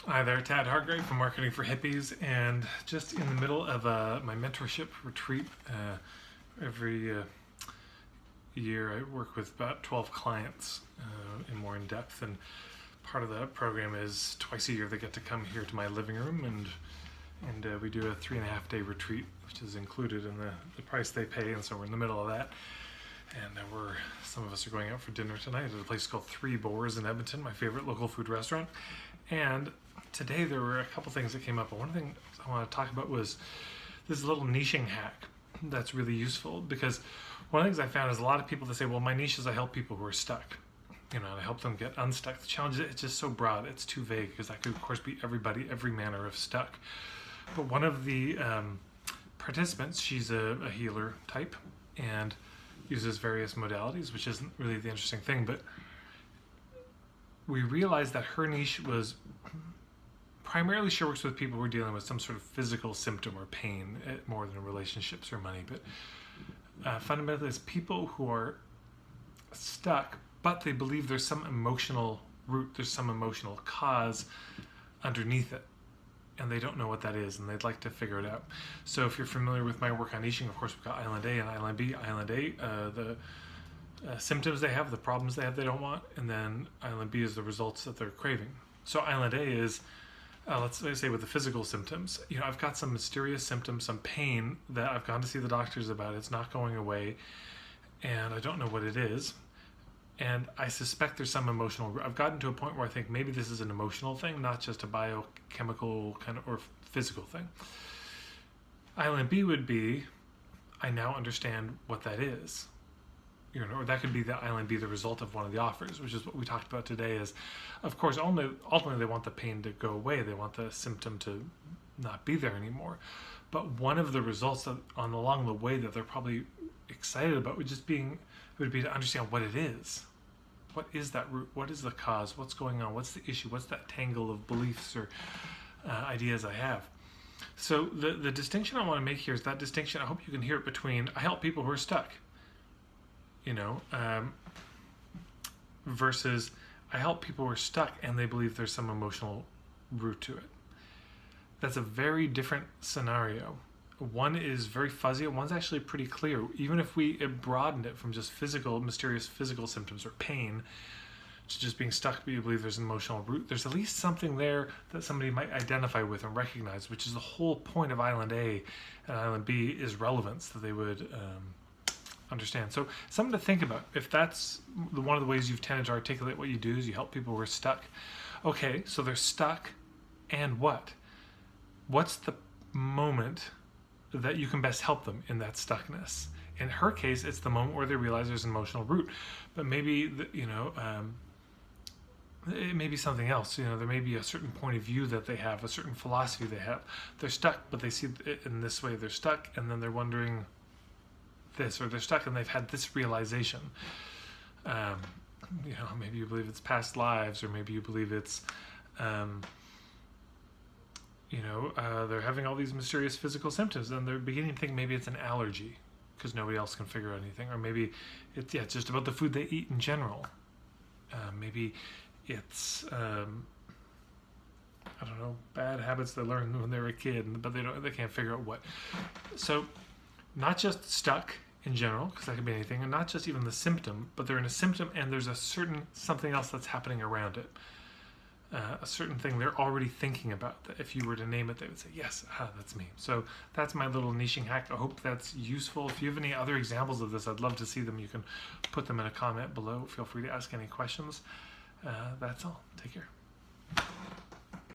Hi there, Tad Hargrave from Marketing for Hippies, and just in the middle of my mentorship retreat. Every year I work with about 12 clients in more in depth, and part of the program is twice a year they get to come here to my living room, and we do a 3.5-day retreat, which is included in the price they pay, and so we're in the middle of that. And some of us are going out for dinner tonight at a place called Three Boars in Edmonton, my favorite local food restaurant. And today there were a couple things that came up. And one thing I want to talk about was this little niching hack that's really useful, because one of the things I found is a lot of people that say, well, my niche is I help people who are stuck. And I help them get unstuck. The challenge is it's just so broad, it's too vague, because that could of course be everybody, every manner of stuck. But one of the participants, she's a healer type and uses various modalities, which isn't really the interesting thing, but we realized that her niche was primarily she works with people who are dealing with some sort of physical symptom or pain more than relationships or money, but fundamentally it's people who are stuck, but they believe there's some emotional root, there's some emotional cause underneath it, and they don't know what that is, and they'd like to figure it out. So if you're familiar with my work on niching, of course we've got Island A and Island B. Island A, the symptoms they have, the problems they have they don't want, and then Island B is the results that they're craving. So Island A is, let's say with the physical symptoms, I've got some mysterious symptoms, some pain that I've gone to see the doctors about, it's not going away, and I don't know what it is. And I suspect there's some emotional, I've gotten to a point where I think maybe this is an emotional thing, not just a biochemical kind of or physical thing. Island B would be, I now understand what that is. Or that could be the Island B, the result of one of the offers, which is what we talked about today. Is, of course, ultimately they want the pain to go away. They want the symptom to not be there anymore. But one of the results along the way that they're probably excited about would be to understand what it is. What is that root? What is the cause? What's going on? What's the issue? What's that tangle of beliefs or ideas I have? So the distinction I want to make here is that distinction, I hope you can hear it, between I help people who are stuck, versus I help people who are stuck and they believe there's some emotional root to it. That's a very different scenario. One is very fuzzy and one's actually pretty clear. Even if we broadened it from just mysterious physical symptoms or pain to just being stuck, but you believe there's an emotional root, there's at least something there that somebody might identify with and recognize, which is the whole point of Island A and Island B, is relevance, that they would understand. So something to think about. If that's one of the ways you've tended to articulate what you do is you help people who are stuck. Okay, so they're stuck, and what? What's the moment that you can best help them in that stuckness? In her case, it's the moment where they realize there's an emotional root, but maybe it may be something else. There may be a certain point of view that they have, a certain philosophy they have. They're stuck, but they see it in this way. They're stuck, and then they're wondering this, or they're stuck and they've had this realization. Maybe you believe it's past lives, or maybe you believe it's they're having all these mysterious physical symptoms, and they're beginning to think maybe it's an allergy because nobody else can figure out anything, or maybe it's just about the food they eat in general. Maybe it's bad habits they learned when they were a kid, but they can't figure out what. So not just stuck in general, because that could be anything, and not just even the symptom, but they're in a symptom and there's a certain something else that's happening around it. A certain thing they're already thinking about, that if you were to name it, they would say, yes, that's me. So that's my little niching hack. I hope that's useful. If you have any other examples of this, I'd love to see them. You can put them in a comment below. Feel free to ask any questions. That's all. Take care.